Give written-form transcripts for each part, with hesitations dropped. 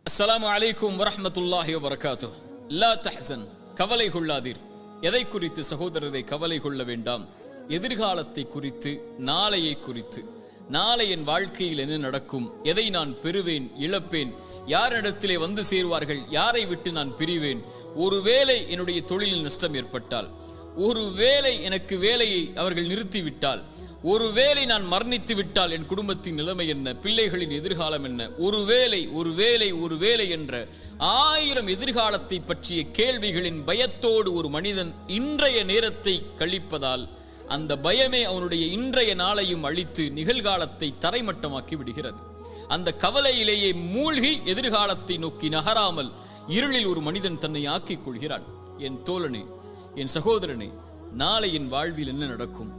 அஸ்ஸலாமு அலைக்கும் வரஹ்மத்துல்லாஹி வபரகாத்துஹ். லா தஹ்சன், கவலை கொள்ளாதீர். எதை குறித்து சகோதரரை கவலை கொள்ள வேண்டாம்? எதிர்காலத்தை குறித்து, நாளையை குறித்து. நாளை என் வாழ்க்கையில் என்ன நடக்கும்? எதை நான் பெறுவேன், இழப்பேன்? யாரிடத்திலே வந்து சேருவார்கள்? யாரை விட்டு நான் பிரிவேன்? ஒருவேளை என்னுடைய தொழிலில் நஷ்டம் ஏற்பட்டால், ஒருவேளை எனக்கு வேலையை அவர்கள் நிறுத்திவிட்டால், ஒருவேளை நான் மரணித்து விட்டால் என் குடும்பத்தின் நிலைமை என்ன? பிள்ளைகளின் எதிர்காலம் என்ன? ஒருவேளை என்ற 1000 எதிர்காலத்தை பற்றிய கேள்விகளின் பயத்தோடு ஒரு மனிதன் இன்றைய நேரத்தை கழிப்பதால் அந்த பயமே அவனுடைய இன்றைய நாளையும் அழித்து நிகழ்காலத்தை தரைமட்டமாக்கி விடுகிறது. அந்த கவலையிலேயே மூழ்கி எதிர்காலத்தை நோக்கி நகராமல் இருளில் ஒரு மனிதன் தன்னை ஆக்கிக் கொள்கிறான். என் தோழனே, என் சகோதரனே, நாளை என் வாழ்வில் என்ன நடக்கும்?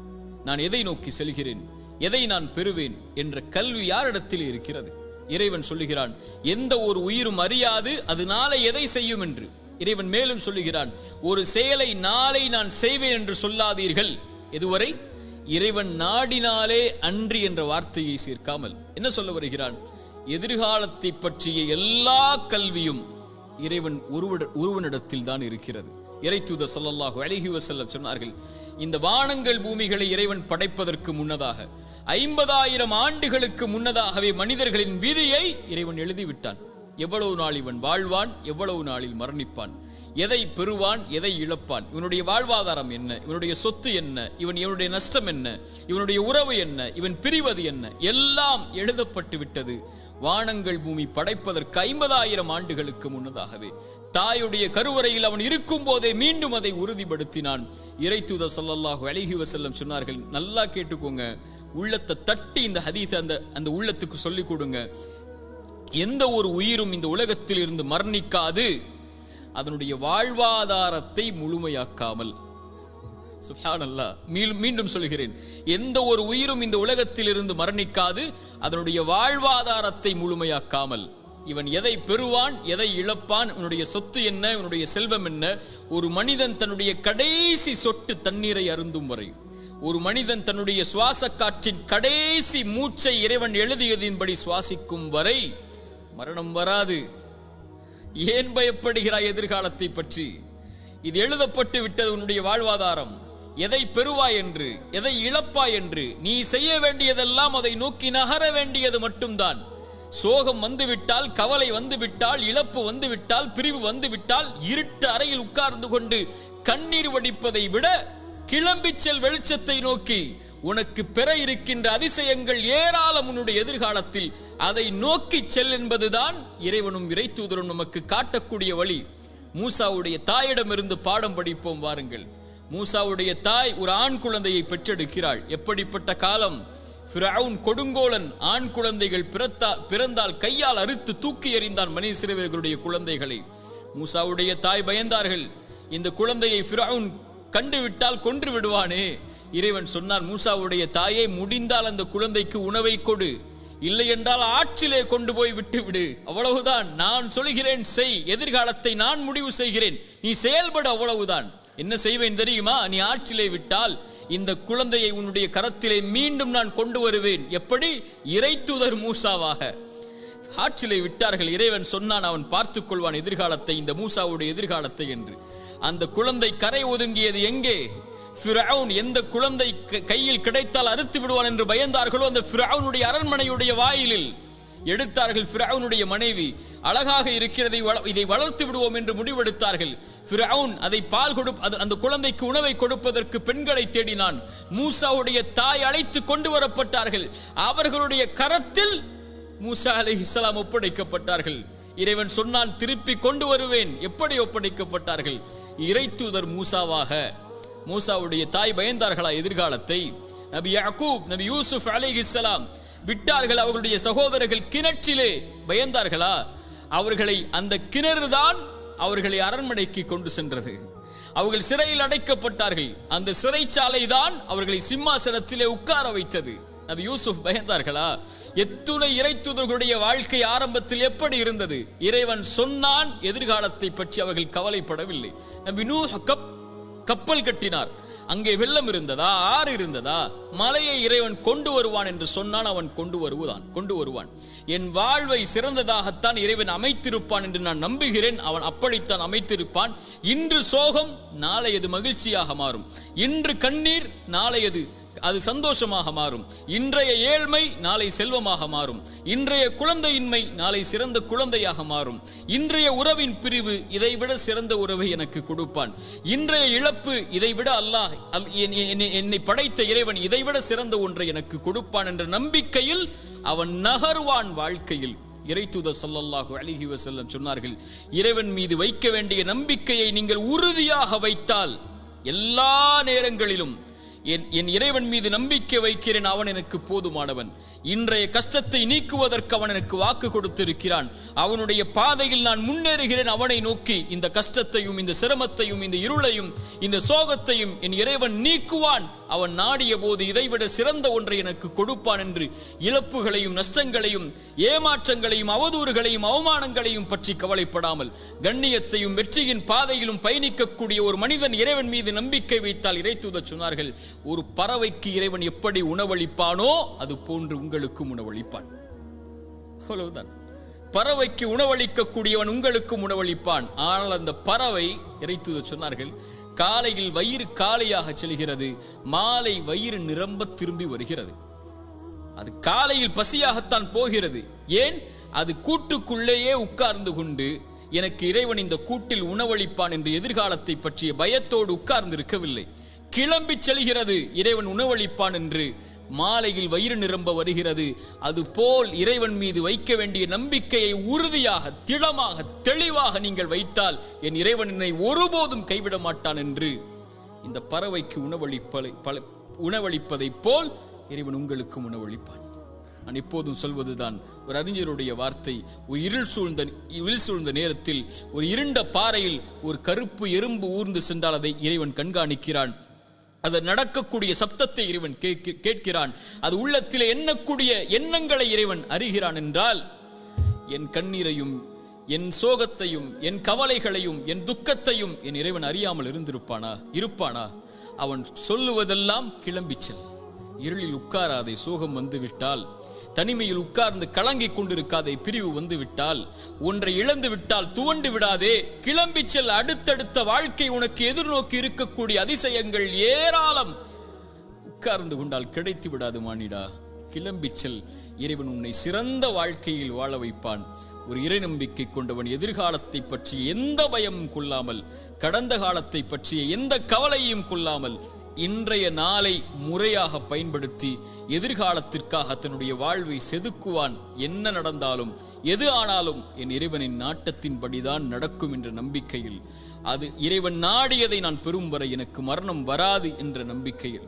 நான் எதை நோக்கி செல்கிறேன்? எதை நான் பெறுவேன் என்ற கல்வி யாரிடத்தில் இருக்கிறது? இறைவன் சொல்லுகிறான், எந்த ஒரு உயிரும் அறியாது அது நாளை எதை செய்யும் என்று. இறைவன் மேலும் சொல்லுகிறான், ஒரு செயலை நாளை நான் செய்வேன் என்று சொல்லாதீர்கள். எதுவரை? இறைவன் நாடினாலே அன்றி என்ற வார்த்தையை சேர்க்காமல் என்ன சொல்ல வருகிறான்? எதிர்காலத்தை பற்றிய எல்லா கல்வியும் இறைவன் ஒருவனிடத்தில் தான் இருக்கிறது. இறைத்தூதர் ஸல்லல்லாஹு அலைஹி வஸல்லம் சொன்னார்கள், இந்த வானங்கள் பூமிகளை இறைவன் படைப்பதற்கு முன்னதாக 50,000 ஆண்டுகளுக்கு முன்னதாகவே மனிதர்களின் விதியை இறைவன் எழுதிவிட்டான். எவ்வளவு நாள் இவன் வாழ்வான், எவ்வளவு நாளில் மரணிப்பான், எதை பெறுவான், எதை இழப்பான், இவனுடைய வாழ்வாதாரம் என்ன, இவனுடைய சொத்து என்ன, இவனுடைய நஷ்டம் என்ன, இவனுடைய உறவு என்ன, இவன் பிரிவது என்ன, எல்லாம் எழுதப்பட்டு விட்டது. வானங்கள் பூமி படைப்பதற்கு 50,000 ஆண்டுகளுக்கு முன்னதாகவே தாயுடைய கருவறையில் அவன் இருக்கும் போதே மீண்டும் அதை உறுதிப்படுத்தினான். இறைத்தூதர் ஸல்லல்லாஹு அலைஹி வஸல்லம் சொன்னார்கள், நல்லா கேட்டுக்கோங்க, உள்ளத்தை தட்டி இந்த ஹதீஸ் அந்த உள்ளத்துக்கு சொல்லிக் கொடுங்க. எந்த ஒரு உயிரும் இந்த உலகத்தில் இருந்து மரணிக்காது அதனுடைய வாழ்வாதாரத்தை முழுமையாக்காமல். சுப்ஹானல்லாஹ், மீண்டும் சொல்கிறேன், எந்த ஒரு உயிரும் இந்த உலகத்தில் இருந்து மரணிக்காது அதனுடைய வாழ்வாதாரத்தை முழுமையாக்காமல். இவன் எதை பெறுவான், எதை இழப்பான், இவனுடைய சொத்து என்ன, இவனுடைய செல்வம் என்ன? ஒரு மனிதன் தன்னுடைய கடைசி சொட்டு தண்ணீரை அருந்தும் வரை, ஒரு மனிதன் தன்னுடைய சுவாச காற்றின் கடைசி மூச்சை இறைவன் எழுதியதின்படி சுவாசிக்கும் வரை மரணம் வராது. ஏன் பயப்படுகிறாய் எதிர்காலத்தை பற்றி? இது எழுதப்பட்டு விட்டது உன்னுடைய வாழ்வாதாரம். எதை பெறுவாய் என்று, எதை இழப்பாய் என்று. நீ செய்ய வேண்டியதெல்லாம் அதை நோக்கி நகர வேண்டியது மட்டும்தான். சோகம் வந்துவிட்டால், கவலை வந்துவிட்டால், இழப்பு வந்துவிட்டால், பிரிவு வந்துவிட்டால், இருட்டு அறையில் உட்கார்ந்து கொண்டு கண்ணீர் வடிப்பதை விட கிளம்பி செல் வெளிச்சத்தை நோக்கி. உனக்கு பெற இருக்கின்ற அதிசயங்கள் ஏராளம் உன்னுடைய எதிர்காலத்தில். அதை நோக்கி செல் என்பதுதான் இறைவனும் இறைத்தூதரும் நமக்கு காட்டக்கூடிய வழி. மூசாவுடைய தாயிடமிருந்து பாடம் படிப்போம் வாருங்கள். மூசாவுடைய தாய் ஒரு ஆண் குழந்தையை பெற்றெடுக்கிறாள். எப்படிப்பட்ட காலம்! ஃபிரௌன் கொடுங்கோலன். ஆண் குழந்தைகள் பிறந்தால் கையால் அறுத்து தூக்கி எறிந்தான் மனித சிறுவர்களுடைய குழந்தைகளை. மூசாவுடைய தாய் பயந்தார்கள், இந்த குழந்தையை ஃபிரௌன் கண்டுவிட்டால் கொன்று விடுவானே. இறைவன் சொன்னான், மூசாவுடைய தாயை, முடிந்தால் அந்த குழந்தைக்கு உணவை கொடு, இல்லை என்றால் ஆற்றிலே கொண்டு போய் விட்டு விடு. அவ்வளவுதான். நான் சொல்கிறேன் செய், எதிர்காலத்தை நான் முடிவு செய்கிறேன், நீ செயல்பட, அவ்வளவுதான். என்ன செய்வேன் தெரியுமா? நீ ஆற்றிலே விட்டால் இந்த குழந்தையை உன்னுடைய கரத்திலே மீண்டும் நான் கொண்டு வருவேன். எப்படி? இறைத்தூதர் மூசாவாக. ஆற்றிலே விட்டார்கள். இறைவன் சொன்னான், அவன் பார்த்துக் கொள்வான் எதிர்காலத்தை, இந்த மூசாவுடைய எதிர்காலத்தை என்று. அந்த குழந்தை கரை ஒதுங்கியது எங்கே? ஃபிரௌன் எந்த குழந்தை கையில் கிடைத்தால் அறுத்து விடுவான் என்று பயந்தார்களோ அந்த ஃபிரௌனுடைய அரண்மனையுடைய வாயிலில் எடுத்தார்கள். ஃபிரௌனுடைய மனைவி அழகாக இருக்கிறதை, இதை வளர்த்து விடுவோம் என்று முடிவெடுத்தார்கள். ஃபிரௌன் அதை அந்த குழந்தைக்கு உணவை கொடுப்பதற்கு பெண்களை தேடினான். மூசாவுடைய தாய் அழைத்து கொண்டு வரப்பட்டார்கள். அவர்களுடைய கரத்தில் மூசா அலைஹிஸ்ஸலாம் ஒப்படைக்கப்பட்டார்கள். இறைவன் சொன்னான், திருப்பி கொண்டு வருவேன். எப்படி ஒப்படைக்கப்பட்டார்கள்? இறைத்தூதர் மூசாவாக. மூசாவுடைய தாய் பயந்தார்களா எதிர்காலத்தை? நபி யாக்கூப், நபி யூசுப் அலைஹிஸ்ஸலாம் விட்டார்கள் அவர்களுடைய சகோதரர்கள் கிணற்றிலே. பயந்தார்களா? அவர்களை அந்த கிணறுதான் அவர்களை அரண்மனைக்கு கொண்டு சென்றது. அவர்கள் சிறையில் அடைக்கப்பட்டார்கள். அந்த சிறைச்சாலை தான் அவர்களை சிம்மாசனத்திலே உட்கார வைத்தது. நபி யூசுப் பயந்தார்களா? எத்துணை இறைத்தூதர்களுடைய வாழ்க்கை ஆரம்பத்தில் எப்படி இருந்தது? இறைவன் சொன்னான், எதிர்காலத்தை பற்றி அவர்கள் கவலைப்படவில்லை. நபி நூஹ் கப்பல் கட்டினார். அங்கே வெள்ளம் இருந்ததா, ஆறு இருந்ததா, மலையை இறைவன் கொண்டு வருவான் என்று சொன்னால் அவன் கொண்டு வருவான். என் வாழ்வை சிறந்ததாகத்தான் இறைவன் அமைத்திருப்பான் என்று நான் நம்புகிறேன். அவன் அப்படித்தான் அமைத்திருப்பான். இன்று சோகம் நாளையது மகிழ்ச்சியாக மாறும். இன்று கண்ணீர் நாளையது அது சந்தோஷமாக மாறும். இன்றைய ஏழ்மை நாளை செல்வமாக மாறும். இன்றைய குழந்தையின்மை நாளை சிறந்த குழந்தையாக மாறும். இன்றைய உறவின் பிரிவு இதைவிட சிறந்த உறவை எனக்கு கொடுப்பான். இன்றைய இழப்பு இதைவிட அல்லாஹ் என்னை படைத்த இறைவன் இதைவிட சிறந்த ஒன்றை எனக்கு கொடுப்பான் என்ற நம்பிக்கையில் அவன் நகர்வான் வாழ்க்கையில். இறைத்தூதர் ஸல்லல்லாஹு அலைஹி வஸல்லம் சொன்னார்கள், இறைவன் மீது வைக்க வேண்டிய நம்பிக்கையை நீங்கள் உறுதியாக வைத்தால் எல்லா நேரங்களிலும் என் இறைவன் மீது நம்பிக்கை வைக்கிறேன், அவன் எனக்கு போதுமானவன். இன்றைய கஷ்டத்தை நீக்குவதற்கு அவன் எனக்கு வாக்கு கொடுத்திருக்கிறான். அவனுடைய பாதையில் நான் முன்னேறுகிறேன். அவனை நோக்கி இந்த கஷ்டத்தையும் இந்த சிரமத்தையும் இந்த இருளையும் இந்த சோகத்தையும் என் இறைவன் நீக்குவான். அவன் நாடிய போது இதைவிட சிறந்த ஒன்றை எனக்கு கொடுப்பான் என்று இழப்புகளையும் நஷ்டங்களையும் ஏமாற்றங்களையும் அவதூறுகளையும் அவமானங்களையும் பற்றி கவலைப்படாமல் கண்ணியத்தையும் வெற்றியின் பாதையிலும் பயணிக்கக்கூடிய ஒரு மனிதன் இறைவன் மீது நம்பிக்கை வைத்தால், இறைத்தூதர் சொன்னார்கள், ஒரு பறவைக்கு இறைவன் எப்படி உணவளிப்பானோ அது போன்று உங்களுக்கும் உணவளிப்பான். அவ்வளவுதான். பறவைக்கு உணவளிக்கக்கூடியவன் உங்களுக்கும் உணவளிப்பான். ஆனால் அந்த பறவை, இறைத்தூதர் சொன்னார்கள், காலையில் வயிறு காலியாக செல்கிறது, மாலை வயிறு நிரம்ப திரும்பி வருகிறது. அது காலையில் பசியாகத்தான் போகிறது. ஏன்? அது கூட்டுக்குள்ளேயே உட்கார்ந்து கொண்டு எனக்கு இறைவன் இந்த கூட்டில் உணவளிப்பான் என்று எதிர்காலத்தை பற்றிய பயத்தோடு உட்கார்ந்து இருக்கவில்லை. கிளம்பி செல்கிறது இறைவன் உணவளிப்பான் என்று. மாலையில் வயிறு நிரம்ப வருகிறது. அதுபோல் இறைவன் மீது வைக்க வேண்டிய நம்பிக்கையை உறுதியாக திடமாக தெளிவாக நீங்கள் வைத்தால் என் இறைவன் என்னை ஒருபோதும் கைவிட மாட்டான் என்று இந்த பறவைக்கு உணவளிப்பதை போல் இறைவன் உங்களுக்கும் உணவளிப்பான். நான் எப்போதும் சொல்வதுதான் ஒரு அறிஞருடைய வார்த்தை. ஒரு இருள் சூழ்ந்த நேரத்தில் ஒரு இருண்ட பாறையில் ஒரு கருப்பு எறும்பு ஊர்ந்து சென்றால் அதை இறைவன் கண்காணிக்கிறான். அது நடக்கக்கூடிய சப்தத்தை இறைவன் கேட்கிறான். அது உள்ளத்திலே எண்ணக்கூடிய எண்ணங்களை இறைவன் அறிகிறான் என்றால், என் கண்ணீரையும் என் சோகத்தையும் என் கவலைகளையும் என் துக்கத்தையும் என் இறைவன் அறியாமல் இருப்பானா? அவன் சொல்லுவதெல்லாம் கிளம்பிச்சல். இருளில் உட்காராதே, சோகம் வந்துவிட்டால். தனிமையில் உட்கார்ந்து கலங்கிக் கொண்டிருக்காதே, பிரிவு வந்துவிட்டால். ஒன்றை இழந்து விட்டால் துவண்டு விடாதே, கிளம்பி செல். அடுத்தடுத்த வாழ்க்கை உனக்கு எதிர்நோக்கி இருக்கக்கூடிய அதிசயங்கள் ஏராளம். உட்கார்ந்து கொண்டால் கிடைத்து விடாது மானிடா, கிளம்பி செல். இறைவன் உன்னை சிறந்த வாழ்க்கையில் வாழ வைப்பான். ஒரு இறை நம்பிக்கை கொண்டவன் எதிர்காலத்தை பற்றி எந்த பயமும் கொள்ளாமல், கடந்த காலத்தை பற்றிய எந்த கவலையும் கொள்ளாமல், இன்றைய நாளை முறையாக பயன்படுத்தி எதிர்காலத்திற்காக தன்னுடைய வாழ்வை செதுக்குவான். என்ன நடந்தாலும் எது ஆனாலும் என் இறைவனின் நாட்டத்தின்படிதான் நடக்கும் என்ற நம்பிக்கையில், அது இறைவன் நாடியதை நான் பெறும் வரை எனக்கு மரணம் வராது என்ற நம்பிக்கையில்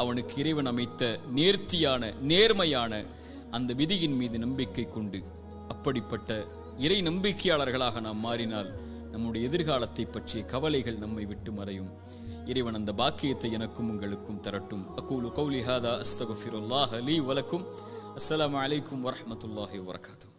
அவனுக்கு இறைவன் அமைத்த நேர்த்தியான நேர்மையான அந்த விதியின் மீது நம்பிக்கை கொண்டு அப்படிப்பட்ட இறை நம்பிக்கையாளர்களாக நாம் மாறினால் நம்முடைய எதிர்காலத்தை பற்றிய கவலைகள் நம்மை விட்டு மறையும். இறைவன் அந்த பாக்கியத்தை எனக்கும் உங்களுக்கும் தரட்டும். அகூலு கௌலி ஹாதா அஸ்தக்ஃபிருல்லாஹ் லீ வலக்கும். அஸ்ஸலாமு அலைக்கும் வரஹ்மத்துல்லாஹி வபரகாத்துஹு.